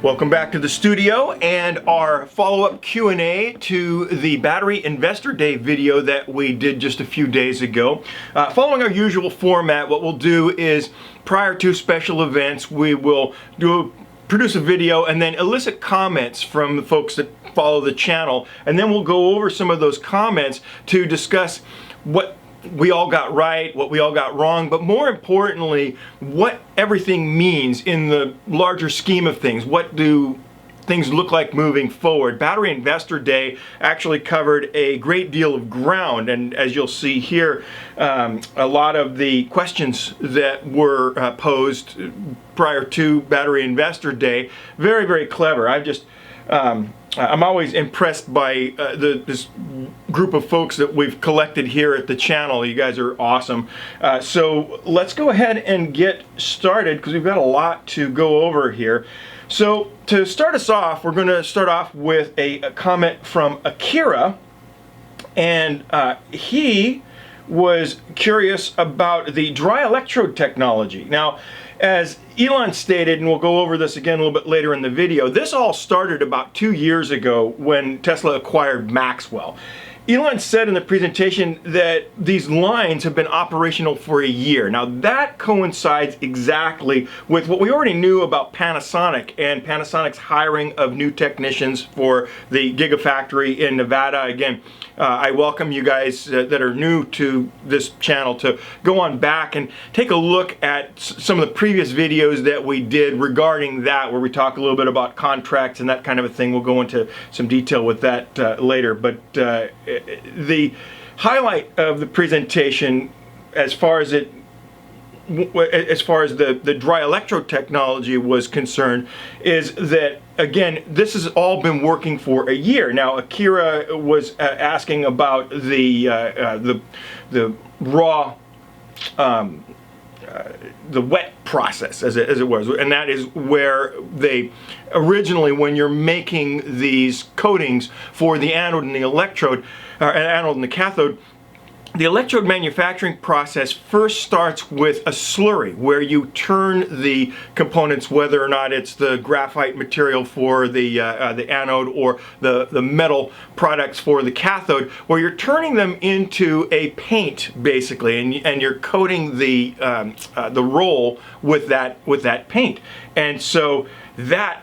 Welcome back to the studio and our follow-up Q&A to the Battery Investor Day video that we did just a few days ago. Following our usual format, what we'll do is prior to special events, we will produce a video and then elicit comments from the folks that follow the channel, and then we'll go over some of those comments to discuss what we all got right, what we all got wrong, but more importantly, what everything means in the larger scheme of things. What do things look like moving forward? Battery Investor Day actually covered a great deal of ground, and as you'll see here, a lot of the questions that were posed prior to Battery Investor Day, very, very clever. I'm always impressed by this group of folks that we've collected here at the channel. You guys are awesome. So let's go ahead and get started because we've got a lot to go over here. So to start us off, we're going to start off with a comment from Akira, and he was curious about the dry electrode technology. Now, as Elon stated, and we'll go over this again a little bit later in the video, this all started about 2 years ago when Tesla acquired Maxwell. Elon said in the presentation that these lines have been operational for a year. Now that coincides exactly with what we already knew about Panasonic and Panasonic's hiring of new technicians for the Gigafactory in Nevada. Again, I welcome you guys that are new to this channel to go on back and take a look at some of the previous videos that we did regarding that, where we talk a little bit about contracts and that kind of a thing. We'll go into some detail with that later. But the highlight of the presentation, as far as the dry electrode technology was concerned, is that, again, this has all been working for a year. Now, Akira was asking about the raw, the wet process, as it was, and that is where they originally, when you're making these coatings for the anode and the electrode, anode and the cathode, the electrode manufacturing process first starts with a slurry where you turn the components, whether or not it's the graphite material for the anode or the metal products for the cathode, where you're turning them into a paint basically, and you're coating the roll with that paint. And so that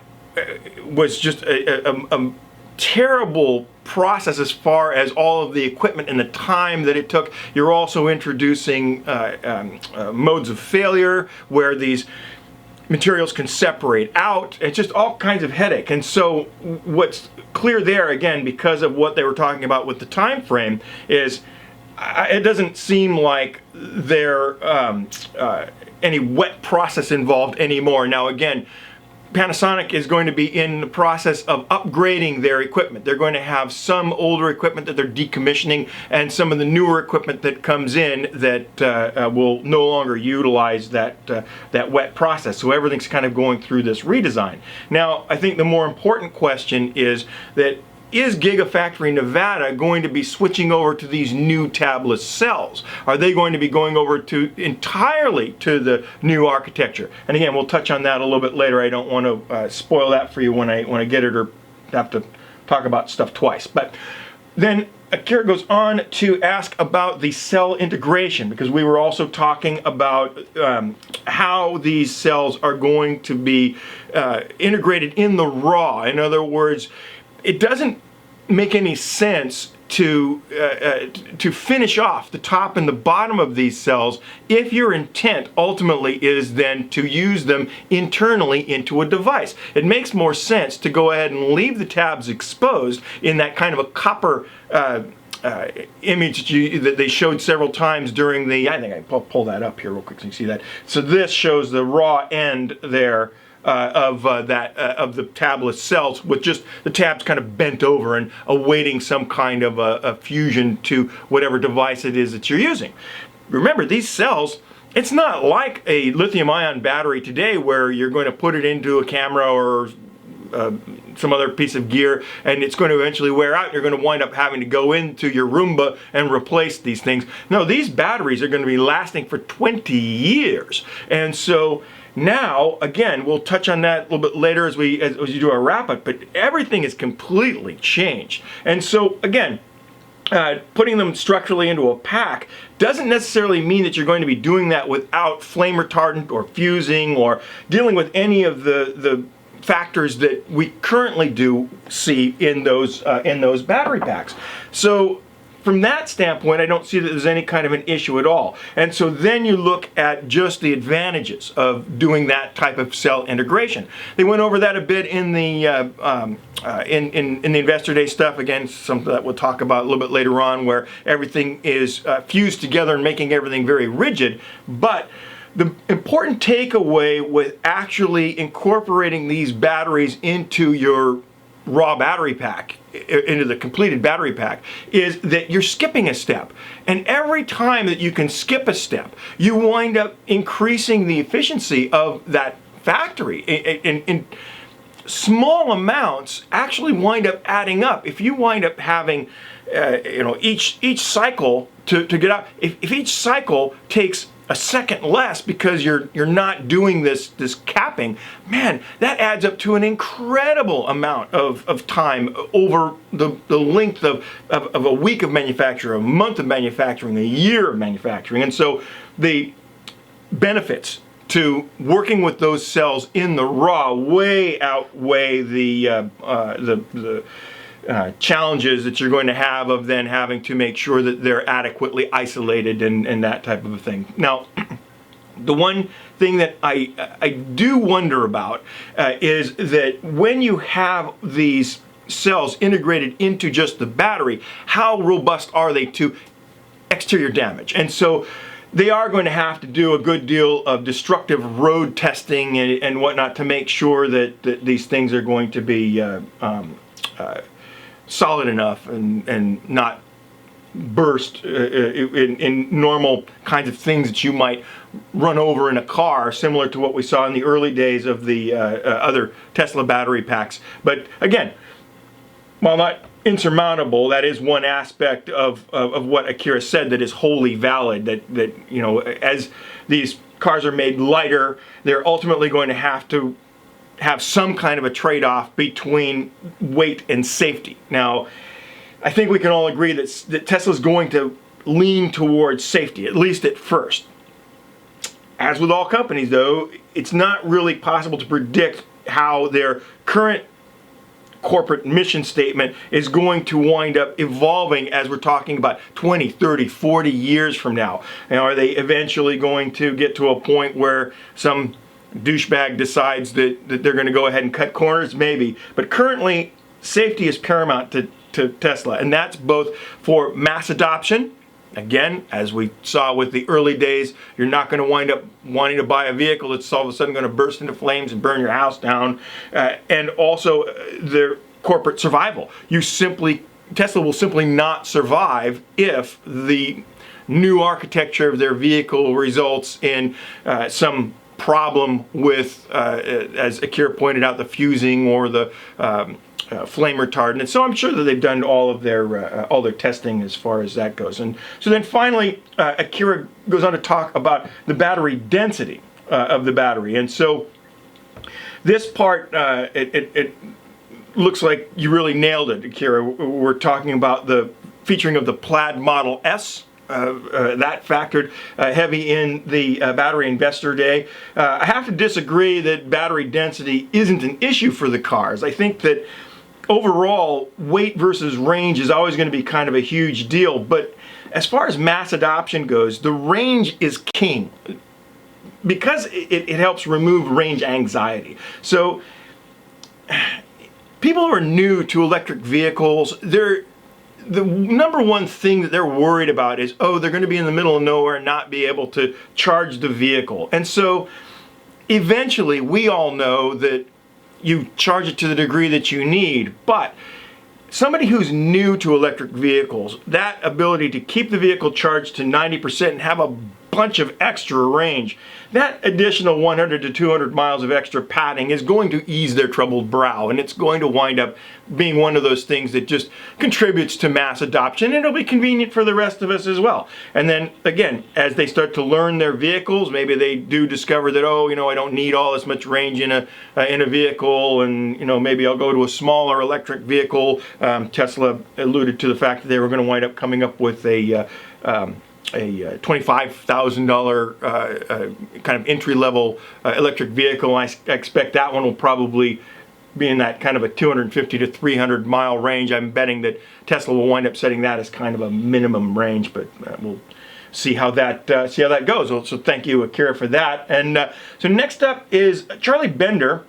was just a terrible process as far as all of the equipment and the time that it took. You're also introducing modes of failure where these materials can separate out. It's just all kinds of headache. And so what's clear there, again, because of what they were talking about with the time frame, is it doesn't seem like there any wet process involved anymore. Now, again, Panasonic is going to be in the process of upgrading their equipment. They're going to have some older equipment that they're decommissioning and some of the newer equipment that comes in that will no longer utilize that wet process. So everything's kind of going through this redesign. Now, I think the more important question is that, is Gigafactory Nevada going to be switching over to these new tabless cells? Are they going to be going over entirely to the new architecture? And again, we'll touch on that a little bit later. I don't want to spoil that for you when I get it, or have to talk about stuff twice. But then Akira goes on to ask about the cell integration, because we were also talking about how these cells are going to be integrated in the raw. In other words, it doesn't make any sense to finish off the top and the bottom of these cells if your intent ultimately is then to use them internally into a device. It makes more sense to go ahead and leave the tabs exposed in that kind of a copper image that they showed several times during the, I think I pull that up here real quick so you can see that. So this shows the raw end there of the tabless cells, with just the tabs kind of bent over and awaiting some kind of a fusion to whatever device it is that you're using. Remember, these cells, it's not like a lithium-ion battery today where you're going to put it into a camera or some other piece of gear and it's going to eventually wear out. You're going to wind up having to go into your Roomba and replace these things. No, these batteries are going to be lasting for 20 years. And so Now, again, we'll touch on that a little bit later as we do our wrap up, but everything is completely changed. And so, again, putting them structurally into a pack doesn't necessarily mean that you're going to be doing that without flame retardant or fusing or dealing with any of the factors that we currently do see in those battery packs. So from that standpoint, I don't see that there's any kind of an issue at all. And so then you look at just the advantages of doing that type of cell integration. They went over that a bit in the in the Investor Day stuff. Again, something that we'll talk about a little bit later on, where everything is fused together and making everything very rigid. But the important takeaway with actually incorporating these batteries into your raw battery pack, into the completed battery pack, is that you're skipping a step. And every time that you can skip a step, you wind up increasing the efficiency of that factory. In small amounts actually wind up adding up. If you wind up having each cycle to get out, if each cycle takes a second less because you're not doing this capping, man, that adds up to an incredible amount of time over the length of a week of manufacture, a month of manufacturing, a year of manufacturing. And so the benefits to working with those cells in the raw way outweigh the challenges that you're going to have of then having to make sure that they're adequately isolated and that type of a thing. Now, the one thing that I do wonder about is that when you have these cells integrated into just the battery, how robust are they to exterior damage? And so they are going to have to do a good deal of destructive road testing and whatnot to make sure that these things are going to be solid enough and not burst in normal kinds of things that you might run over in a car, similar to what we saw in the early days of the other Tesla battery packs. But again, while not insurmountable, that is one aspect of what Akira said that is wholly valid, that as these cars are made lighter, they're ultimately going to have some kind of a trade-off between weight and safety. Now, I think we can all agree that Tesla's going to lean towards safety, at least at first. As with all companies, though, it's not really possible to predict how their current corporate mission statement is going to wind up evolving as we're talking about 20, 30, 40 years from now. And are they eventually going to get to a point where some douchebag decides that they're going to go ahead and cut corners? Maybe. But currently, safety is paramount to Tesla, and that's both for mass adoption. Again, as we saw with the early days, you're not going to wind up wanting to buy a vehicle that's all of a sudden going to burst into flames and burn your house down, and also their corporate survival. Tesla will simply not survive if the new architecture of their vehicle results in some problem with, as Akira pointed out, the fusing or the flame retardant. And so I'm sure that they've done all their testing as far as that goes. And so then finally, Akira goes on to talk about the battery density of the battery. And so this part, it looks like you really nailed it, Akira. We're talking about the featuring of the Plaid Model S. That factored heavy in the Battery Investor Day. I have to disagree that battery density isn't an issue for the cars. I think that overall, weight versus range is always going to be kind of a huge deal. But as far as mass adoption goes, the range is king because it helps remove range anxiety. So people who are new to electric vehicles, the number one thing that they're worried about is, they're going to be in the middle of nowhere and not be able to charge the vehicle. And so eventually we all know that you charge it to the degree that you need, but somebody who's new to electric vehicles, that ability to keep the vehicle charged to 90% and have a bunch of extra range. That additional 100 to 200 miles of extra padding is going to ease their troubled brow, and it's going to wind up being one of those things that just contributes to mass adoption, and it'll be convenient for the rest of us as well. And then again, as they start to learn their vehicles, maybe they do discover that, oh, you know, I don't need all this much range in a vehicle, and you know, maybe I'll go to a smaller electric vehicle. Tesla alluded to the fact that they were going to wind up coming up with a $25,000 kind of entry-level electric vehicle. I expect that one will probably be in that kind of a 250 to 300 mile range. I'm betting that Tesla will wind up setting that as kind of a minimum range, but we'll see how that goes. So thank you, Akira, for that. And so next up is Charlie Bender.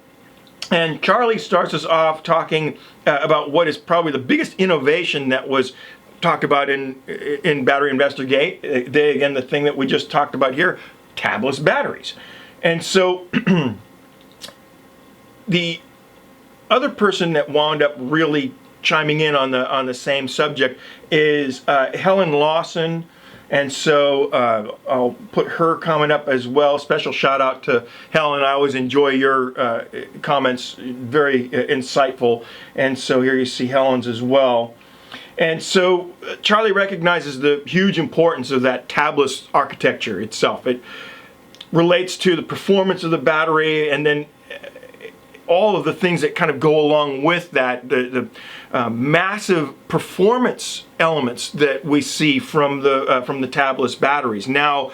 And Charlie starts us off talking about what is probably the biggest innovation that was talked about in Battery Investor Day. Again, the thing that we just talked about here, tabless batteries. And so the other person that wound up really chiming in on the same subject is Helen Lawson. And so I'll put her comment up as well. Special shout out to Helen. I always enjoy your comments, very insightful. And so here you see Helen's as well. And so Charlie recognizes the huge importance of that tabless architecture itself. It relates to the performance of the battery, and then all of the things that kind of go along with that, the massive performance elements that we see from the tabless batteries. Now,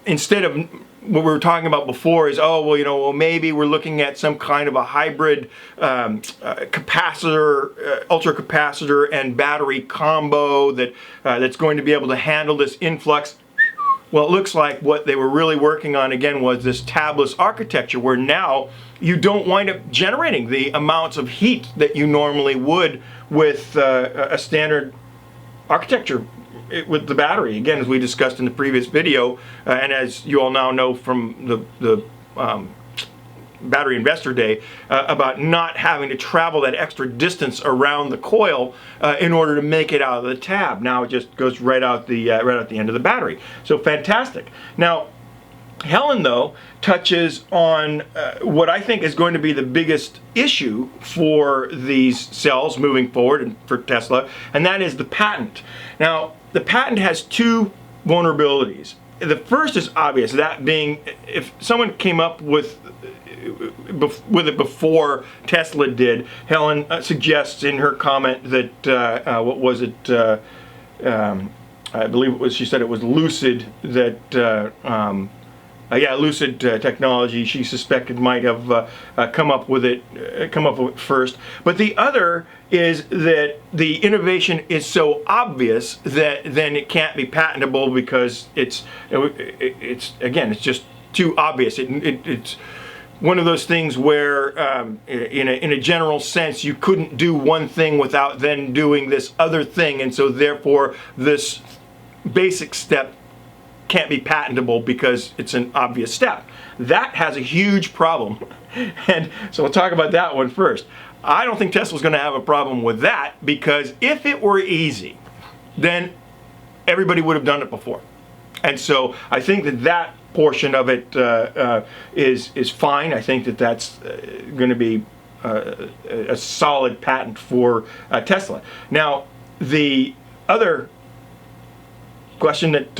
instead of what we were talking about before is, oh, well, you know, well, maybe we're looking at some kind of a hybrid capacitor, ultra capacitor and battery combo that's going to be able to handle this influx. Well, it looks like what they were really working on, again, was this tabless architecture, where now you don't wind up generating the amounts of heat that you normally would with a standard architecture with the battery. Again, as we discussed in the previous video, and as you all now know from the Battery Investor Day, about not having to travel that extra distance around the coil in order to make it out of the tab. Now it just goes right out the end of the battery. So fantastic. Now, Helen, though, touches on what I think is going to be the biggest issue for these cells moving forward and for Tesla, and that is the patent. Now, the patent has two vulnerabilities. The first is obvious, that being if someone came up with it before Tesla did. Helen suggests in her comment that what was it? I believe it was. She said it was Lucid that. Lucid Technology, she suspected might have come up with it first. But the other is that the innovation is so obvious that then it can't be patentable, because it's just too obvious. It's one of those things where, in a general sense, you couldn't do one thing without then doing this other thing, and so therefore this basic step can't be patentable because it's an obvious step. That has a huge problem, and so we'll talk about that one first. I don't think Tesla's going to have a problem with that, because if it were easy, then everybody would have done it before. And so I think that portion of it is fine. I think that's going to be a solid patent for Tesla. Now, the other question that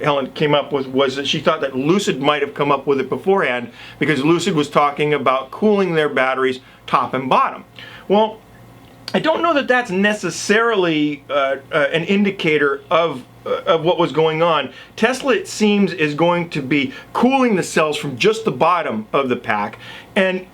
Helen came up with was that she thought that Lucid might have come up with it beforehand, because Lucid was talking about cooling their batteries top and bottom. Well, I don't know that that's necessarily an indicator of what was going on. Tesla, it seems, is going to be cooling the cells from just the bottom of the pack, and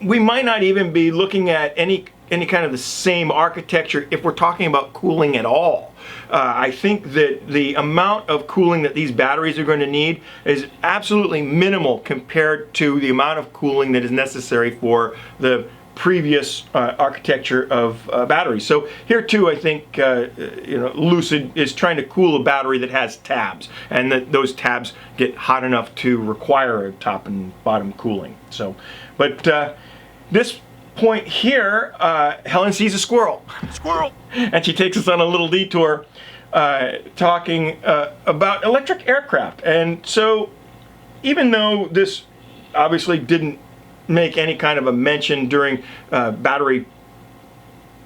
we might not even be looking at any kind of the same architecture if we're talking about cooling at all. I think that the amount of cooling that these batteries are going to need is absolutely minimal compared to the amount of cooling that is necessary for the previous architecture of batteries. So here too, I think Lucid is trying to cool a battery that has tabs, and that those tabs get hot enough to require a top and bottom cooling. So, but this point here, Helen sees a squirrel. Squirrel! And she takes us on a little detour talking about electric aircraft. And so, even though this obviously didn't make any kind of a mention during Battery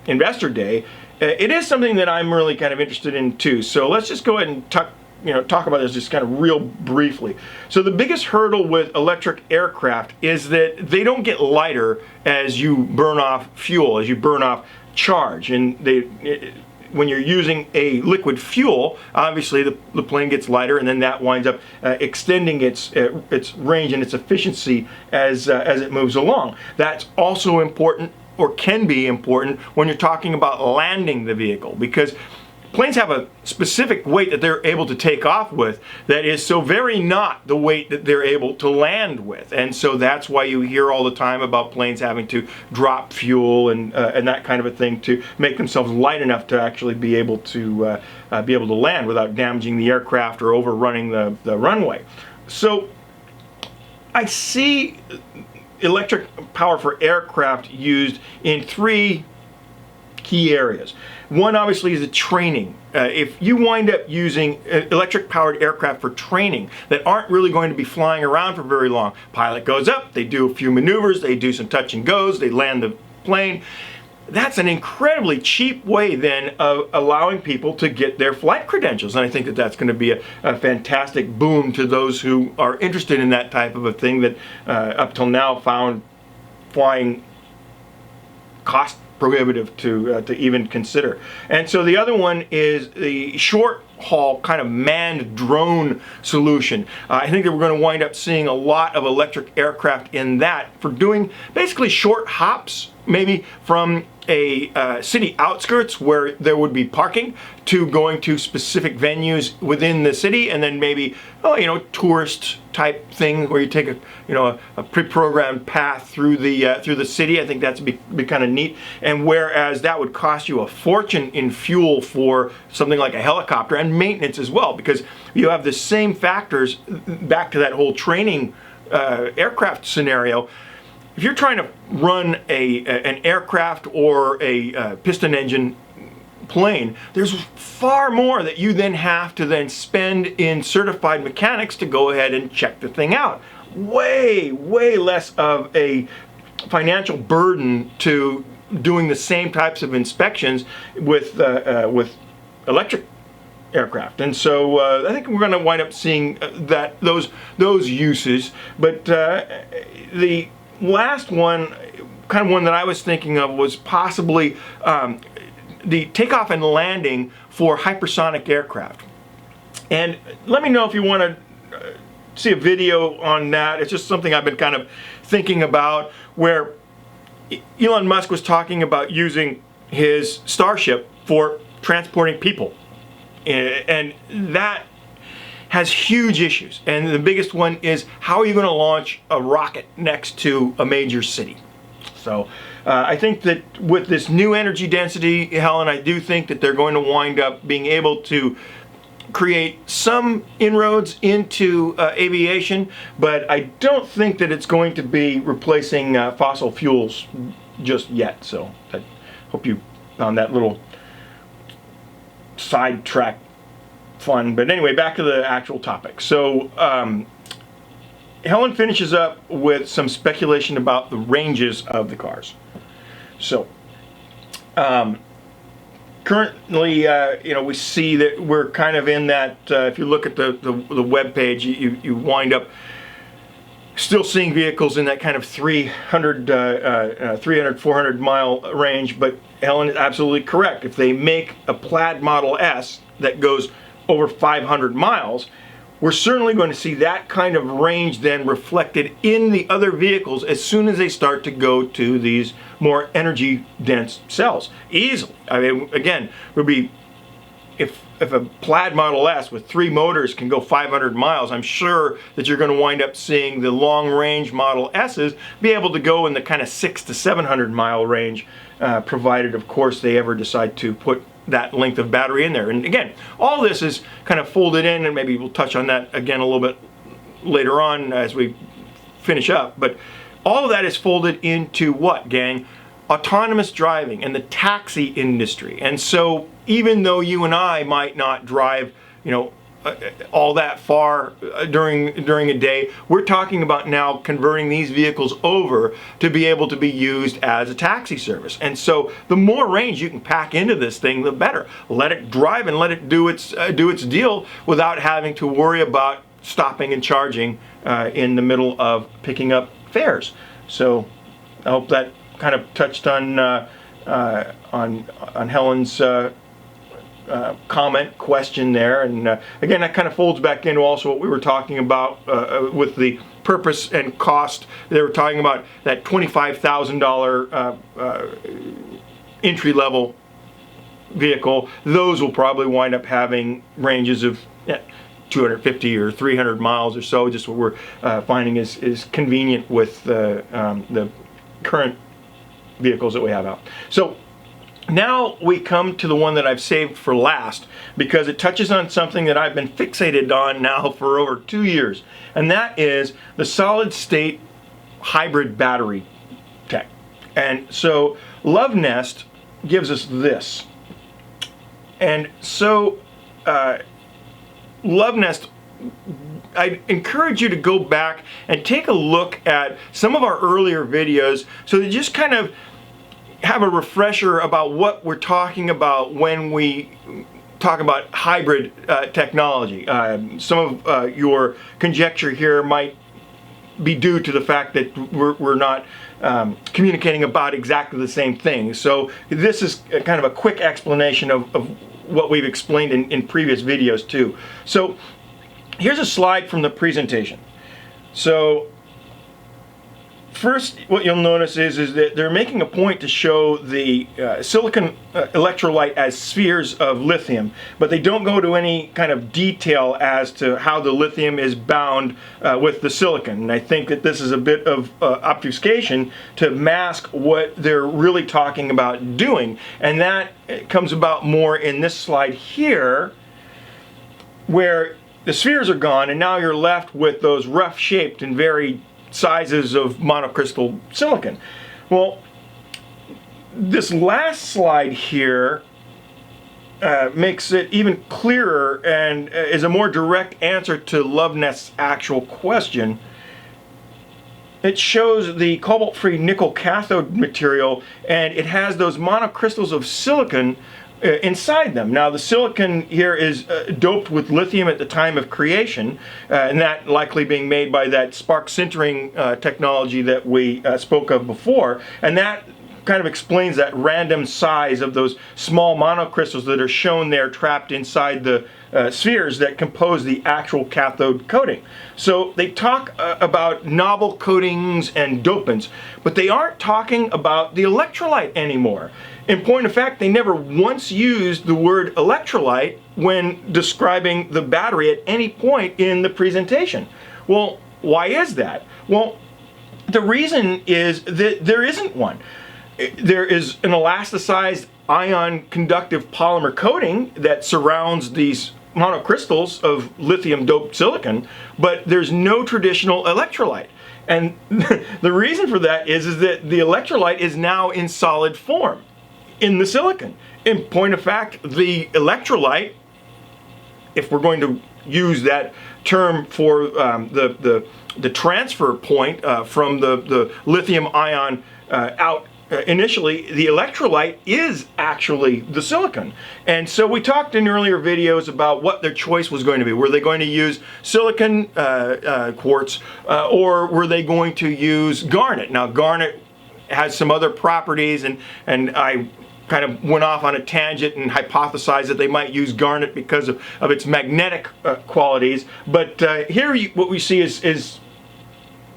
Investor Day, it is something that I'm really kind of interested in too. So let's just go ahead and talk about this just kind of real briefly. So the biggest hurdle with electric aircraft is that they don't get lighter as you burn off fuel, as you burn off charge. And when you're using a liquid fuel, obviously the plane gets lighter, and then that winds up extending its range and its efficiency as it moves along. That's also important, or can be important, when you're talking about landing the vehicle, because planes have a specific weight that they're able to take off with that is so very not the weight that they're able to land with. And so that's why you hear all the time about planes having to drop fuel and that kind of a thing to make themselves light enough to actually be able to land without damaging the aircraft or overrunning the runway. So I see electric power for aircraft used in three key areas. One obviously is the training. If you wind up using electric powered aircraft for training that aren't really going to be flying around for very long, pilot goes up, they do a few maneuvers, they do some touch and goes, they land the plane. That's an incredibly cheap way then of allowing people to get their flight credentials. And I think that that's going to be a fantastic boom to those who are interested in that type of a thing that up till now found flying cost prohibitive to even consider. And so the other one is the short haul kind of manned drone solution. I think that we're going to wind up seeing a lot of electric aircraft in that for doing basically short hops, maybe from a city outskirts where there would be parking to going to specific venues within the city, and then maybe tourist type thing where you take a pre-programmed path through the city. I think that's be kind of neat. And whereas that would cost you a fortune in fuel for something like a helicopter and maintenance as well, because you have the same factors back to that whole training aircraft scenario. If you're trying to run an aircraft or a piston engine plane, there's far more that you then have to then spend in certified mechanics to go ahead and check the thing out. Way less of a financial burden to doing the same types of inspections with electric aircraft. And so I think we're going to wind up seeing those uses. But the last one, kind of one that I was thinking of, was possibly the takeoff and landing for hypersonic aircraft. And let me know if you want to see a video on that. It's just something I've been kind of thinking about, where Elon Musk was talking about using his Starship for transporting people. And that has huge issues, and the biggest one is, how are you going to launch a rocket next to a major city? So I think that with this new energy density, Helen, I do think that they're going to wind up being able to create some inroads into aviation, but I don't think that it's going to be replacing fossil fuels just yet. So I hope you found that little sidetrack fun. But anyway, back to the actual topic. So Helen finishes up with some speculation about the ranges of the cars. So currently, we see that we're kind of in that, if you look at the web page, you wind up still seeing vehicles in that kind of 300, 400 mile range. But Helen is absolutely correct. If they make a Plaid Model S that goes over 500 miles, we're certainly going to see that kind of range then reflected in the other vehicles as soon as they start to go to these more energy dense cells. Easily. I mean, again, would be if a Plaid Model S with 3 motors can go 500 miles, I'm sure that you're going to wind up seeing the long range Model S's be able to go in the kind of 600 to 700 mile range, provided of course they ever decide to put that length of battery in there. And again, all this is kind of folded in, and maybe we'll touch on that again a little bit later on as we finish up. But all of that is folded into what, gang? autonomous driving and the taxi industry. And so even though you and I might not drive, all that far during a day, we're talking about now converting these vehicles over to be able to be used as a taxi service. And so the more range you can pack into this thing, the better. Let it drive and let it do its deal without having to worry about stopping and charging in the middle of picking up fares. So I hope that kind of touched on Helen's comment, question there. And again, that kind of folds back into also what we were talking about with the purpose and cost. They were talking about that $25,000 entry-level vehicle. Those will probably wind up having ranges of 250 or 300 miles or so, just what we're finding is convenient with the current vehicles that we have out. So now we come to the one that I've saved for last, because it touches on something that I've been fixated on now for over 2 years, and that is the solid state hybrid battery tech. And so LoveNest gives us this. And so LoveNest, I encourage you to go back and take a look at some of our earlier videos so that you just kind of have a refresher about what we're talking about when we talk about hybrid technology. Some of your conjecture here might be due to the fact that we're not communicating about exactly the same thing. So this is kind of a quick explanation of what we've explained in previous videos too. So here's a slide from the presentation. So first, what you'll notice is that they're making a point to show the silicon electrolyte as spheres of lithium, but they don't go to any kind of detail as to how the lithium is bound with the silicon. And I think that this is a bit of obfuscation to mask what they're really talking about doing. And that comes about more in this slide here, where the spheres are gone and now you're left with those rough shaped and very sizes of monocrystal silicon. Well, this last slide here makes it even clearer and is a more direct answer to LoveNest's actual question. It shows the cobalt-free nickel cathode material, and it has those monocrystals of silicon inside them. Now the silicon here is doped with lithium at the time of creation, and that likely being made by that spark sintering technology that we spoke of before, and that kind of explains that random size of those small monocrystals that are shown there trapped inside the spheres that compose the actual cathode coating. So they talk about novel coatings and dopants, but they aren't talking about the electrolyte anymore. In point of fact, they never once used the word electrolyte when describing the battery at any point in the presentation. Well, why is that? Well, the reason is that there isn't one. There is an elasticized ion conductive polymer coating that surrounds these monocrystals of lithium doped silicon, but there's no traditional electrolyte. And the reason for that is that the electrolyte is now in solid form in the silicon. In point of fact, the electrolyte, if we're going to use that term for the transfer point from the lithium ion out initially, the electrolyte is actually the silicon. And so we talked in earlier videos about what their choice was going to be. Were they going to use silicon quartz or were they going to use garnet? Now garnet has some other properties, and I kind of went off on a tangent and hypothesized that they might use garnet because of its magnetic qualities. But here what we see is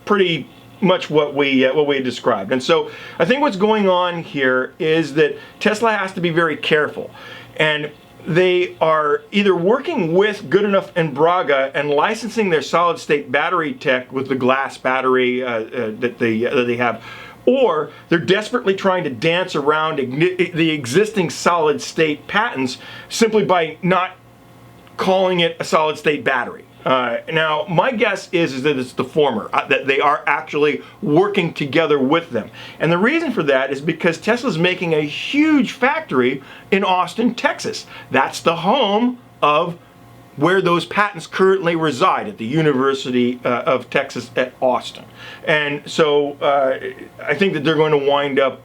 pretty much what we had described. And so I think what's going on here is that Tesla has to be very careful, and they are either working with Goodenough and Braga and licensing their solid state battery tech with the glass battery that they have, or they're desperately trying to dance around the existing solid state patents simply by not calling it a solid state battery. Now, my guess is that it's the former, that they are actually working together with them. And the reason for that is because Tesla's making a huge factory in Austin, Texas. That's the home of where those patents currently reside, at the University of Texas at Austin. And so I think that they're going to wind up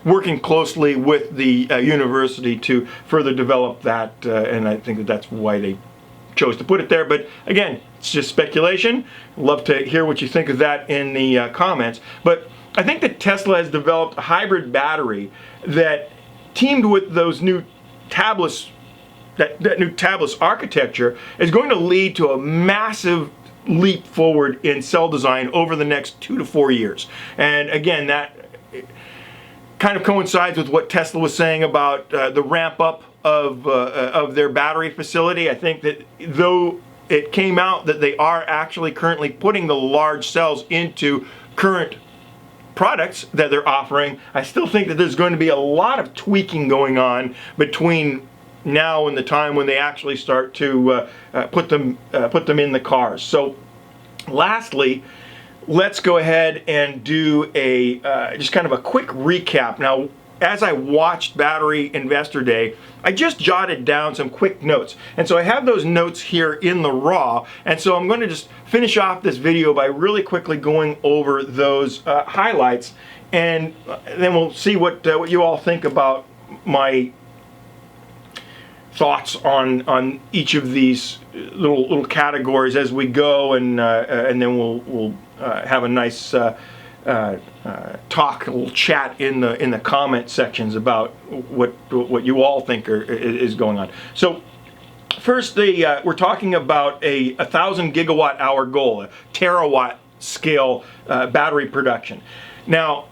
working closely with the university to further develop that, and I think that that's why they chose to put it there. But again, it's just speculation. Love to hear what you think of that in the comments. But I think that Tesla has developed a hybrid battery that, teamed with those new tablets, that new tabless architecture, is going to lead to a massive leap forward in cell design over the next 2 to 4 years. And again, that kind of coincides with what Tesla was saying about the ramp up of their battery facility. I think that though it came out that they are actually currently putting the large cells into current products that they're offering, I still think that there's going to be a lot of tweaking going on between now and the time when they actually start to put them in the cars. So lastly, let's go ahead and do a just kind of a quick recap. Now, as I watched Battery Investor Day, I just jotted down some quick notes. And so I have those notes here in the raw. And so I'm going to just finish off this video by really quickly going over those highlights. And then we'll see what you all think about my thoughts on each of these little categories as we go, and then we'll have a nice talk, a little chat in the comment sections about what you all think is going on. So first, we're talking about a 1,000 gigawatt hour goal, a terawatt scale battery production. Now,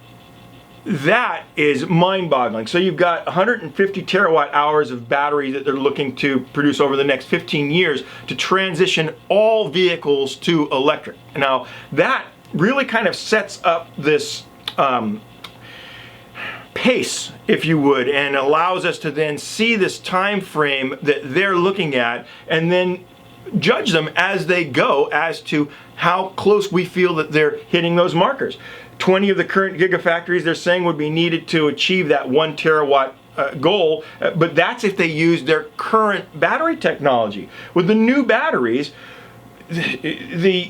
that is mind-boggling. So you've got 150 terawatt hours of battery that they're looking to produce over the next 15 years to transition all vehicles to electric. Now, that really kind of sets up this pace, if you would, and allows us to then see this time frame that they're looking at, and then judge them as they go as to how close we feel that they're hitting those markers. 20 of the current gigafactories, they're saying, would be needed to achieve that 1 terawatt goal, but that's if they use their current battery technology. With the new batteries, they're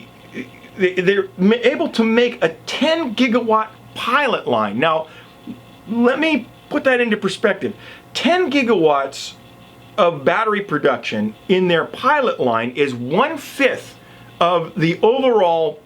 able to make a 10 gigawatt pilot line. Now, let me put that into perspective. 10 gigawatts of battery production in their pilot line is 1/5 of the overall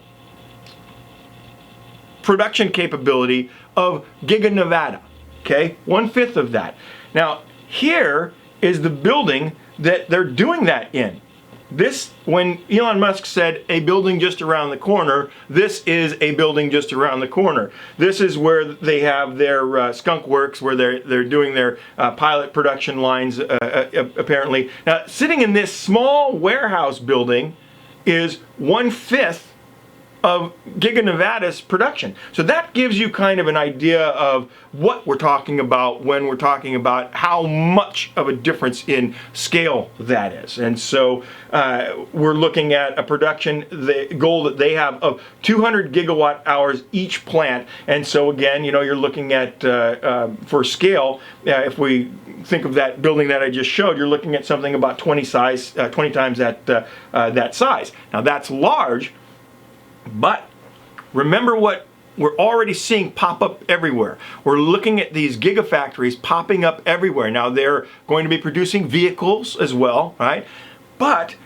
production capability of Giga Nevada. Okay, 1/5 of that. Now, here is the building that they're doing that in. This, when Elon Musk said a building just around the corner, this is a building just around the corner. This is where they have their skunk works, where they're doing their pilot production lines, apparently. Now, sitting in this small warehouse building is 1/5 of Giga Nevada's production. So that gives you kind of an idea of what we're talking about when we're talking about how much of a difference in scale that is. And so we're looking at a production goal that they have of 200 gigawatt hours each plant. And so again, you know, you're looking at, for scale, if we think of that building that I just showed, you're looking at something about 20 times that size. Now that's large, but remember what we're already seeing pop up everywhere. We're looking at these gigafactories popping up everywhere. Now they're going to be producing vehicles as well, right? But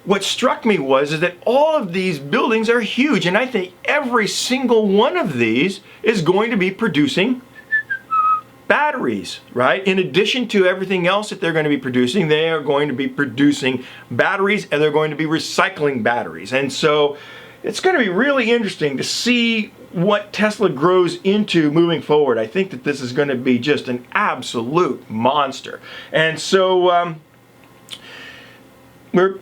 what struck me is that all of these buildings are huge, and I think every single one of these is going to be producing batteries, right? In addition to everything else that they're going to be producing, they are going to be producing batteries, and they're going to be recycling batteries. And so it's going to be really interesting to see what Tesla grows into moving forward. I think that this is going to be just an absolute monster. And so we're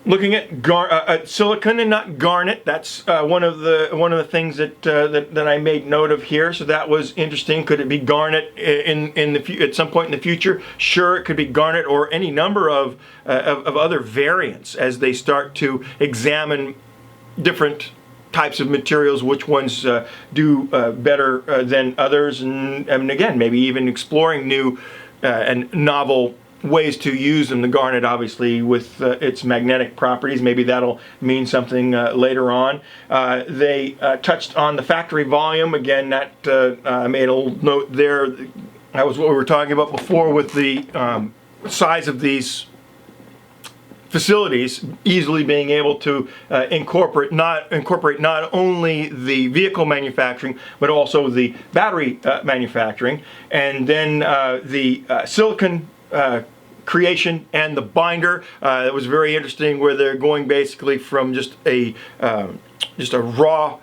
looking at silicon and not garnet. That's one of the things that I made note of here. So that was interesting. Could it be garnet at some point in the future? Sure, it could be garnet or any number of other variants as they start to examine different types of materials, which ones do better than others, and again, maybe even exploring new and novel ways to use them. The garnet, obviously, with its magnetic properties, maybe that'll mean something later on. They touched on the factory volume. Again, that I made a little note there. That was what we were talking about before with the size of these facilities, easily being able to incorporate not only the vehicle manufacturing but also the battery manufacturing, and then the silicon creation and the binder. It was very interesting where they're going basically from just a raw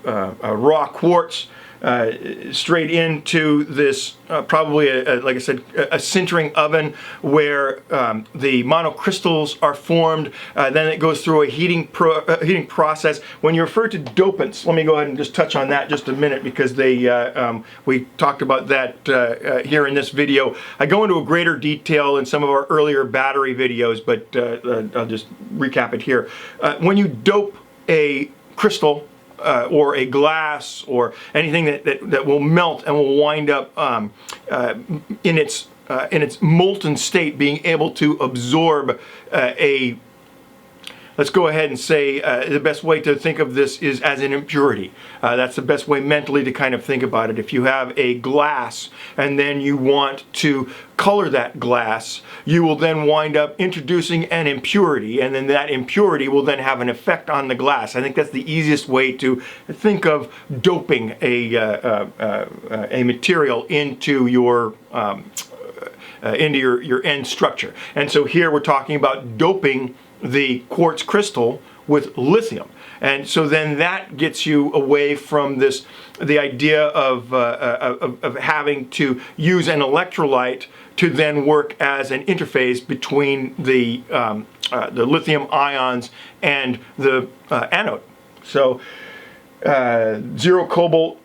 raw quartz straight into this probably like I said, a sintering oven where the monocrystals are formed. Then it goes through a heating process. When you refer to dopants, let me go ahead and just touch on that just a minute, because we talked about that here in this video. I go into a greater detail in some of our earlier battery videos, but I'll just recap it here. When you dope a crystal or a glass or anything that will melt and will wind up in its molten state, being able to absorb let's go ahead and say the best way to think of this is as an impurity. That's the best way mentally to kind of think about it. If you have a glass and then you want to color that glass, you will then wind up introducing an impurity, and then that impurity will then have an effect on the glass. I think that's the easiest way to think of doping a material into your end structure. And so here we're talking about doping the quartz crystal with lithium, and so then that gets you away from the idea of having to use an electrolyte to then work as an interface between the lithium ions and the anode. So zero cobalt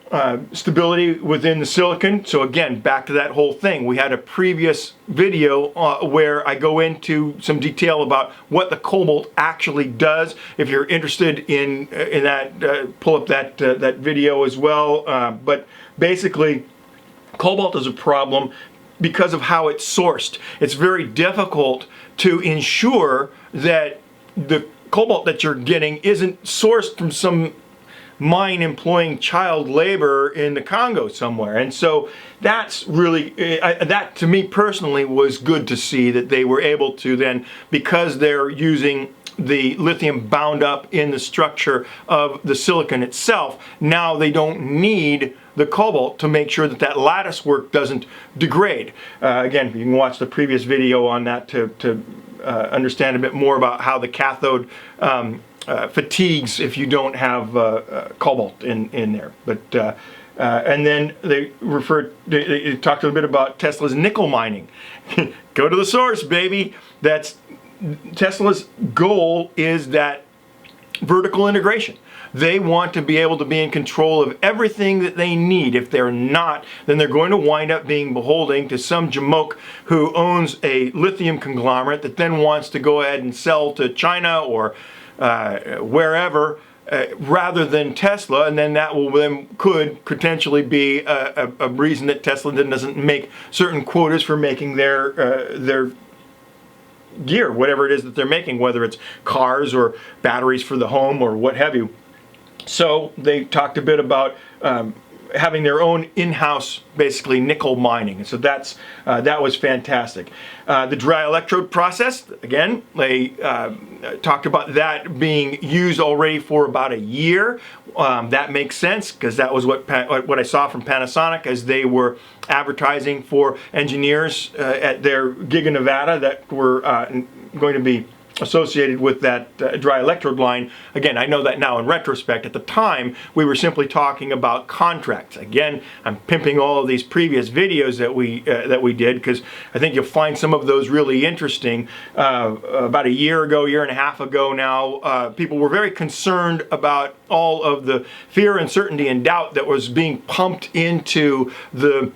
stability within the silicon. So again, back to that whole thing. We had a previous video where I go into some detail about what the cobalt actually does. If you're interested in that, pull up that video as well. But basically, cobalt is a problem because of how it's sourced. It's very difficult to ensure that the cobalt that you're getting isn't sourced from some mine employing child labor in the Congo somewhere. And so that's really, that to me personally was good to see, that they were able to then, because they're using the lithium bound up in the structure of the silicon itself, now they don't need the cobalt to make sure that that lattice work doesn't degrade. Again, you can watch the previous video on that to understand a bit more about how the cathode fatigues if you don't have cobalt in there. But and then they talked a little bit about Tesla's nickel mining. Go to the source, baby. That's Tesla's goal, is that vertical integration. They want to be able to be in control of everything that they need. If they're not, then they're going to wind up being beholden to some jamoke who owns a lithium conglomerate that then wants to go ahead and sell to China or wherever, rather than Tesla, and then that will could potentially be a reason that Tesla then doesn't make certain quotas for making their gear, whatever it is that they're making, whether it's cars or batteries for the home or what have you. So they talked a bit about having their own in-house, basically, nickel mining. So that was fantastic. The dry electrode process, again, they talked about that being used already for about a year. That makes sense, because that was what I saw from Panasonic as they were advertising for engineers at their gig in Nevada that were going to be associated with that dry electrode line. Again, I know that now in retrospect. At the time, we were simply talking about contracts. Again, I'm pimping all of these previous videos that we did, because I think you'll find some of those really interesting. About a year and a half ago now, people were very concerned about all of the fear, uncertainty, and doubt that was being pumped into the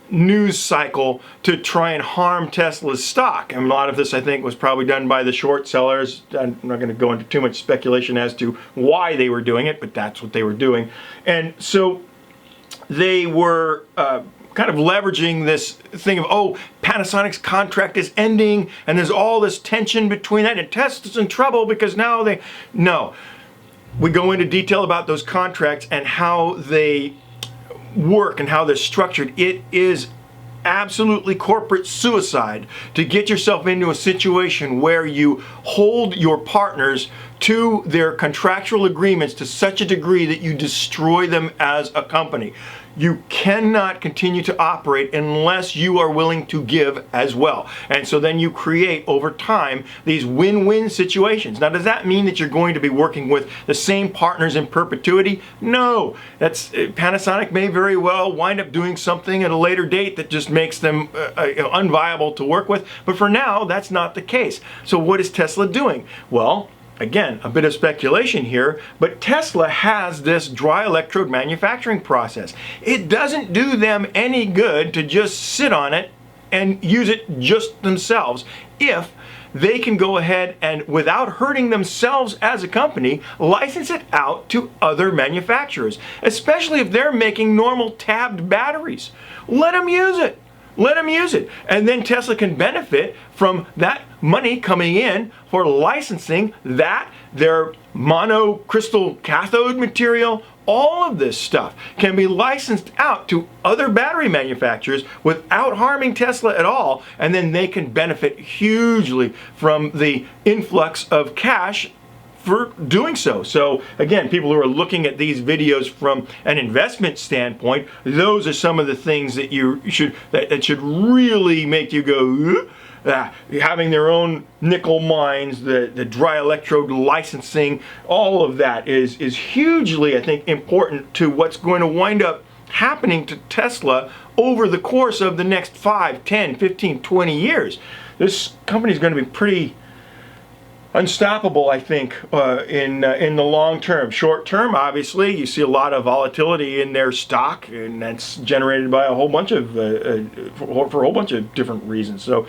news cycle to try and harm Tesla's stock. And a lot of this, I think, was probably done by the short sellers. I'm not going to go into too much speculation as to why they were doing it, but that's what they were doing. And so they were kind of leveraging this thing of, oh, Panasonic's contract is ending, and there's all this tension between that, and Tesla's in trouble because now they... No. We go into detail about those contracts and how they work and how they're structured. It is absolutely corporate suicide to get yourself into a situation where you hold your partners to their contractual agreements to such a degree that you destroy them as a company. You cannot continue to operate unless you are willing to give as well. And so then you create, over time, these win-win situations. Now, does that mean that you're going to be working with the same partners in perpetuity? No. Panasonic may very well wind up doing something at a later date that just makes them unviable to work with. But for now, that's not the case. So what is Tesla doing? Well, again, a bit of speculation here, but Tesla has this dry electrode manufacturing process. It doesn't do them any good to just sit on it and use it just themselves if they can go ahead and, without hurting themselves as a company, license it out to other manufacturers, especially if they're making normal tabbed batteries. Let them use it. Let them use it. And then Tesla can benefit from that money coming in for licensing that, their monocrystal cathode material. All of this stuff can be licensed out to other battery manufacturers without harming Tesla at all. And then they can benefit hugely from the influx of cash for doing so. So again, people who are looking at these videos from an investment standpoint, those are some of the things that that should really make you go, having their own nickel mines, the dry electrode licensing, all of that is hugely, I think, important to what's going to wind up happening to Tesla over the course of the next 5, 10, 15, 20 years. This company is going to be pretty unstoppable, I think, in the long term. Short term, obviously, you see a lot of volatility in their stock, and that's generated by a whole bunch of for a whole bunch of different reasons. So,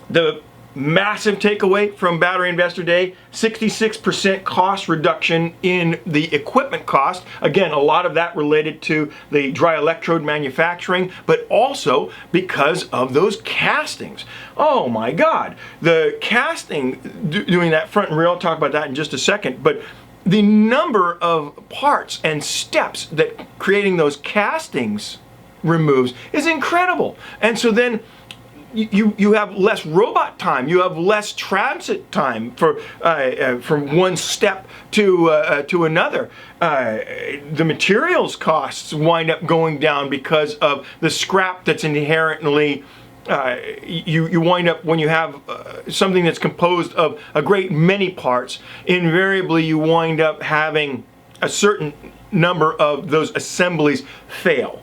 the massive takeaway from Battery Investor Day: 66% cost reduction in the equipment cost. Again, a lot of that related to the dry electrode manufacturing, but also because of those castings. Oh my God, the casting, doing that front and rear, I'll talk about that in just a second, but the number of parts and steps that creating those castings removes is incredible. And so then you have less robot time, you have less transit time from one step to another. The materials costs wind up going down because of the scrap that's inherently, you wind up, when you have something that's composed of a great many parts, invariably you wind up having a certain number of those assemblies fail.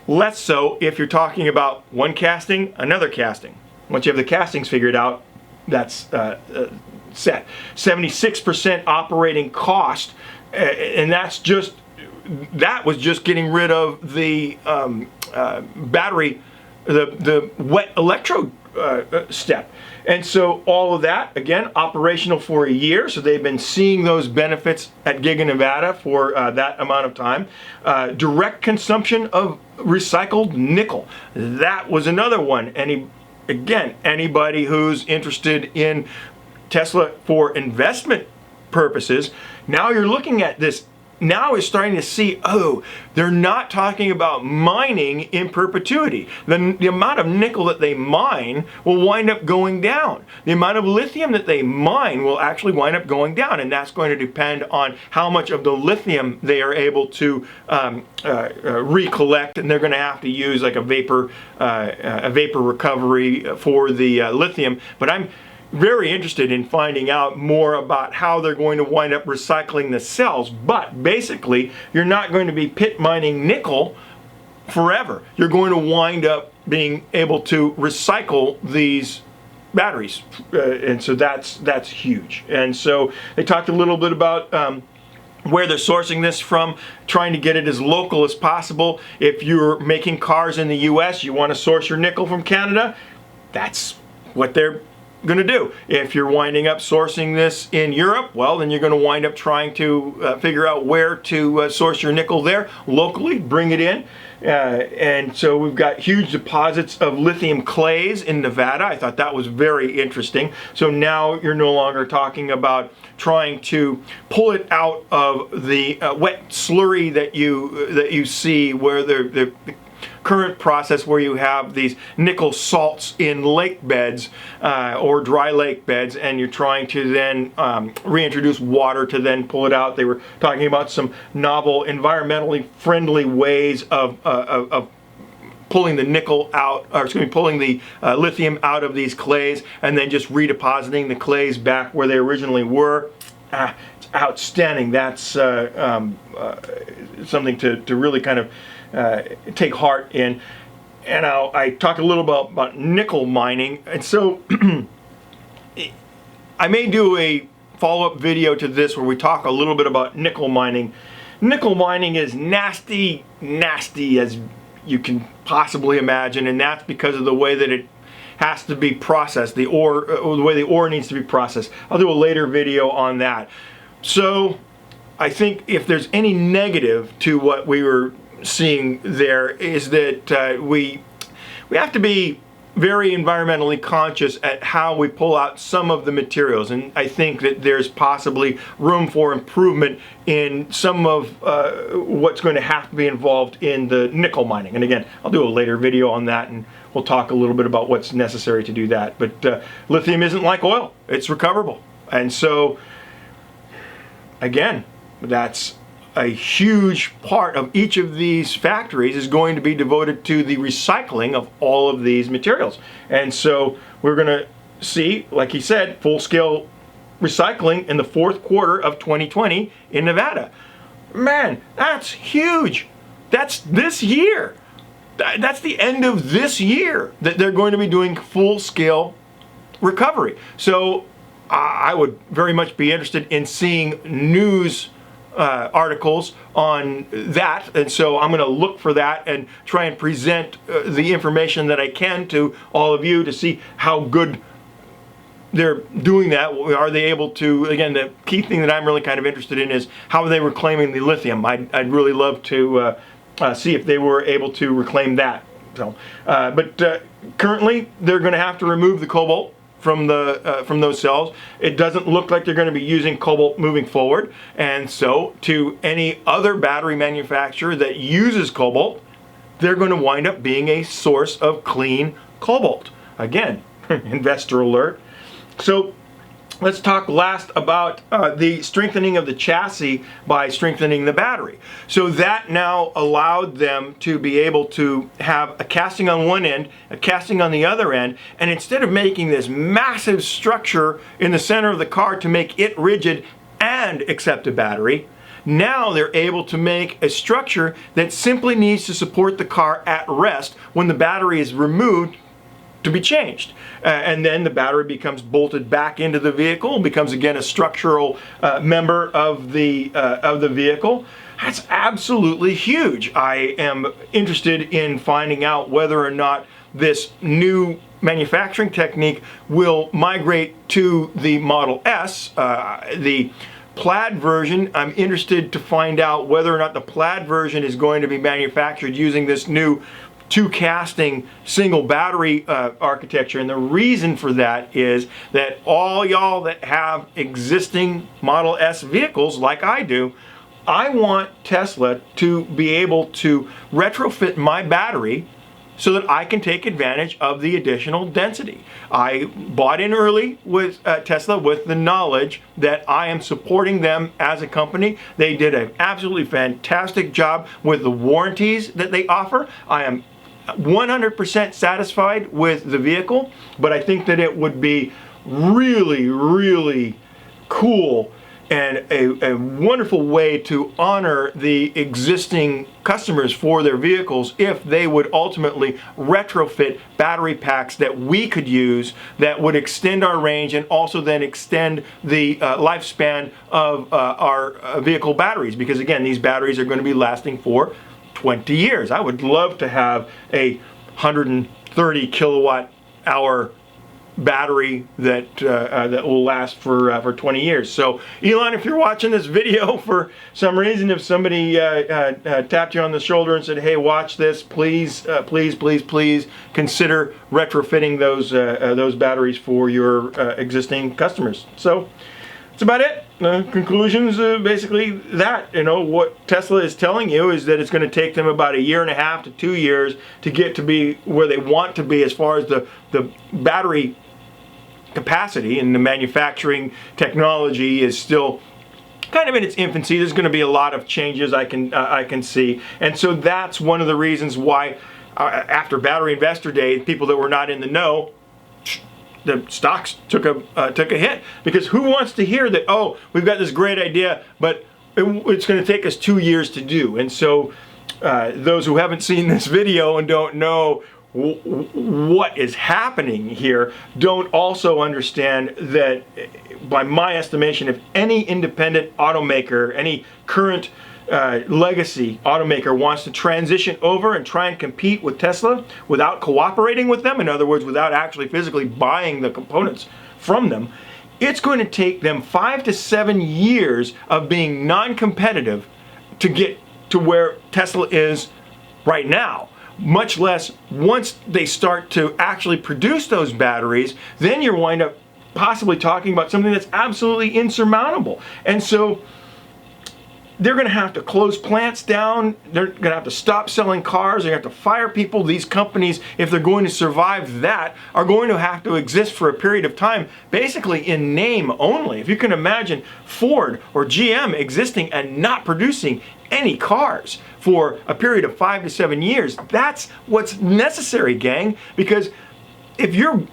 Less so if you're talking about one casting, another casting. Once you have the castings figured out, that's set. 76% operating cost, and that was just getting rid of the battery, the wet electrode step. And so all of that, again, operational for a year. So they've been seeing those benefits at Giga Nevada for that amount of time. Direct consumption of recycled nickel. That was another one. Anybody who's interested in Tesla for investment purposes, now you're looking at this. Now is starting to see, oh, they're not talking about mining in perpetuity. The amount of nickel that they mine will wind up going down. The amount of lithium that they mine will actually wind up going down, and that's going to depend on how much of the lithium they are able to recollect, and they're going to have to use like a vapor recovery for the lithium. But very interested in finding out more about how they're going to wind up recycling the cells. But basically, you're not going to be pit mining nickel forever. You're going to wind up being able to recycle these batteries, and so that's huge. And so they talked a little bit about where they're sourcing this from, trying to get it as local as possible. If you're making cars in the US, you want to source your nickel from Canada, that's what they're going to do. If you're winding up sourcing this in Europe, well, then you're going to wind up trying to figure out where to source your nickel there locally, bring it in. And so we've got huge deposits of lithium clays in Nevada. I thought that was very interesting. So now you're no longer talking about trying to pull it out of the wet slurry that you see, where the current process where you have these nickel salts in lake beds or dry lake beds, and you're trying to then reintroduce water to then pull it out. They were talking about some novel, environmentally friendly ways of pulling the nickel out, or excuse me, pulling the lithium out of these clays, and then just redepositing the clays back where they originally were. It's outstanding. That's something to really kind of take heart in. And I talked a little about nickel mining, and so I may do a follow-up video to this where we talk a little bit about nickel mining. Nickel mining is nasty as you can possibly imagine, and that's because of the way that it has to be processed, the way the ore needs to be processed. I'll do a later video on that. So I think if there's any negative to what we were seeing there is that we have to be very environmentally conscious at how we pull out some of the materials, and I think that there's possibly room for improvement in some of what's going to have to be involved in the nickel mining. And again, I'll do a later video on that, and we'll talk a little bit about what's necessary to do that. But lithium isn't like oil, it's recoverable. And so again, that's a huge part of each of these factories is going to be devoted to the recycling of all of these materials. And so we're going to see, like he said, full-scale recycling in the fourth quarter of 2020 in Nevada. Man, that's huge. That's this year. That's the end of this year that they're going to be doing full-scale recovery. So I would very much be interested in seeing news articles on that, and so I'm going to look for that and try and present the information that I can to all of you to see how good they're doing that. Are they able to, again, the key thing that I'm really kind of interested in is how are they reclaiming the lithium. I'd really love to see if they were able to reclaim that. So, but currently they're going to have to remove the cobalt from those cells. It doesn't look like they're going to be using cobalt moving forward, and so to any other battery manufacturer that uses cobalt, they're going to wind up being a source of clean cobalt. Again, investor alert. So let's talk last about the strengthening of the chassis by strengthening the battery. So that now allowed them to be able to have a casting on one end, a casting on the other end, and instead of making this massive structure in the center of the car to make it rigid and accept a battery, now they're able to make a structure that simply needs to support the car at rest when the battery is removed to be changed. And then the battery becomes bolted back into the vehicle, becomes again a structural member of the vehicle. That's absolutely huge. I am interested in finding out whether or not this new manufacturing technique will migrate to the Model S, the plaid version. I'm interested to find out whether or not the plaid version is going to be manufactured using this new two-casting single battery architecture. And the reason for that is that all y'all that have existing Model S vehicles like I do, I want Tesla to be able to retrofit my battery so that I can take advantage of the additional density. I bought in early with Tesla with the knowledge that I am supporting them as a company. They did an absolutely fantastic job with the warranties that they offer. I am 100% satisfied with the vehicle, but I think that it would be really, really cool and a wonderful way to honor the existing customers for their vehicles if they would ultimately retrofit battery packs that we could use that would extend our range and also then extend the lifespan of our vehicle batteries, because again, these batteries are going to be lasting for 20 years. I would love to have a 130 kilowatt hour battery that will last for 20 years. So Elon, if you're watching this video for some reason, if somebody tapped you on the shoulder and said, hey, watch this, please please consider retrofitting those batteries for your existing customers. So that's about it. Conclusions, basically that, what Tesla is telling you is that it's going to take them about 1.5 to 2 years to get to be where they want to be as far as the battery capacity, and the manufacturing technology is still kind of in its infancy. There's going to be a lot of changes I can see, and so that's one of the reasons why after Battery Investor Day, people that were not in the know, the stocks took a hit, because who wants to hear that, oh, we've got this great idea, but it's going to take us 2 years to do. And so those who haven't seen this video and don't know what is happening here don't also understand that, by my estimation, if any independent automaker, any current legacy automaker wants to transition over and try and compete with Tesla without cooperating with them, in other words, without actually physically buying the components from them, it's going to take them 5 to 7 years of being non-competitive to get to where Tesla is right now. Much less once they start to actually produce those batteries, then you're wind up possibly talking about something that's absolutely insurmountable. And so they're going to have to close plants down. They're going to have to stop selling cars. They're going to have to fire people. These companies, if they're going to survive that, are going to have to exist for a period of time, basically in name only. If you can imagine Ford or GM existing and not producing any cars for a period of 5 to 7 years, that's what's necessary, gang. Because if you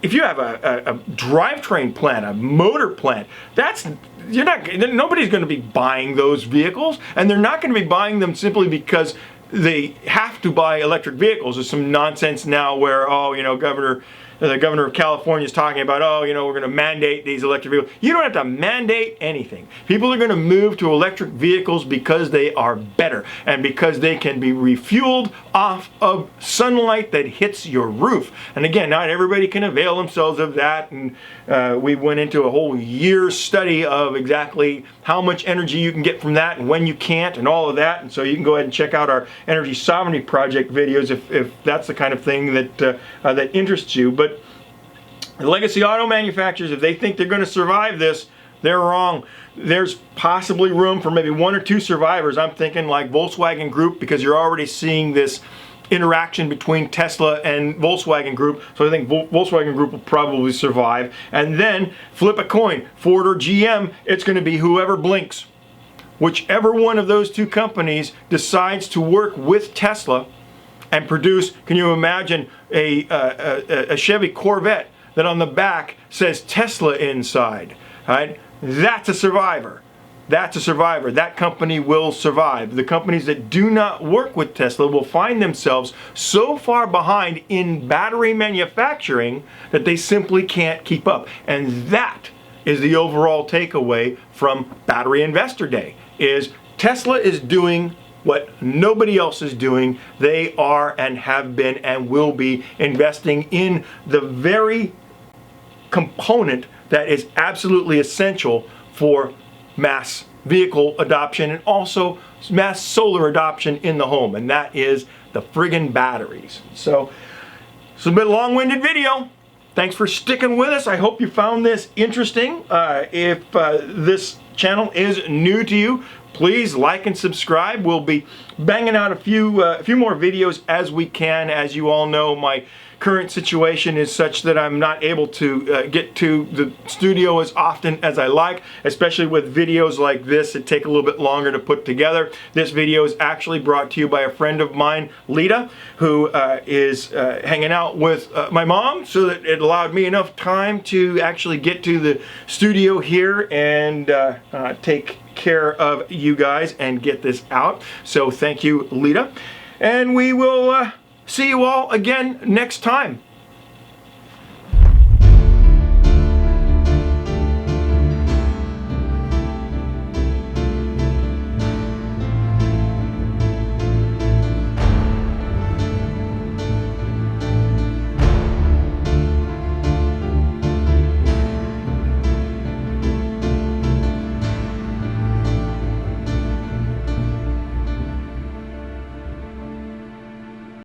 have a drivetrain plant, a motor plant, nobody's going to be buying those vehicles, and they're not going to be buying them simply because they have to buy electric vehicles. There's some nonsense now where, the governor of California is talking about, we're going to mandate these electric vehicles. You don't have to mandate anything. People are going to move to electric vehicles because they are better and because they can be refueled off of sunlight that hits your roof. And again, not everybody can avail themselves of that. And we went into a whole year's study of exactly how much energy you can get from that and when you can't and all of that. And so you can go ahead and check out our Energy Sovereignty Project videos if that's the kind of thing that interests you. But the legacy auto manufacturers, if they think they're going to survive this, they're wrong. There's possibly room for maybe 1 or 2 survivors. I'm thinking like Volkswagen Group, because you're already seeing this interaction between Tesla and Volkswagen Group. So I think Volkswagen Group will probably survive. And then flip a coin, Ford or GM, it's going to be whoever blinks. Whichever one of those 2 companies decides to work with Tesla and produce, can you imagine a Chevy Corvette that on the back says Tesla inside, right? That's a survivor. That's a survivor. That company will survive. The companies that do not work with Tesla will find themselves so far behind in battery manufacturing that they simply can't keep up. And that is the overall takeaway from Battery Investor Day, is Tesla is doing what nobody else is doing. They are and have been and will be investing in the very component that is absolutely essential for mass vehicle adoption and also mass solar adoption in the home, and that is the friggin' batteries. So it's a bit long-winded video. Thanks for sticking with us. I hope you found this interesting. If this channel is new to you, please like and subscribe. We'll be banging out a few more videos as we can. As you all know, my current situation is such that I'm not able to get to the studio as often as I like, especially with videos like this that take a little bit longer to put together. This video is actually brought to you by a friend of mine, Lita, who is hanging out with my mom, so that it allowed me enough time to actually get to the studio here and take care of you guys and get this out. So thank you, Lita, and we will see you all again next time.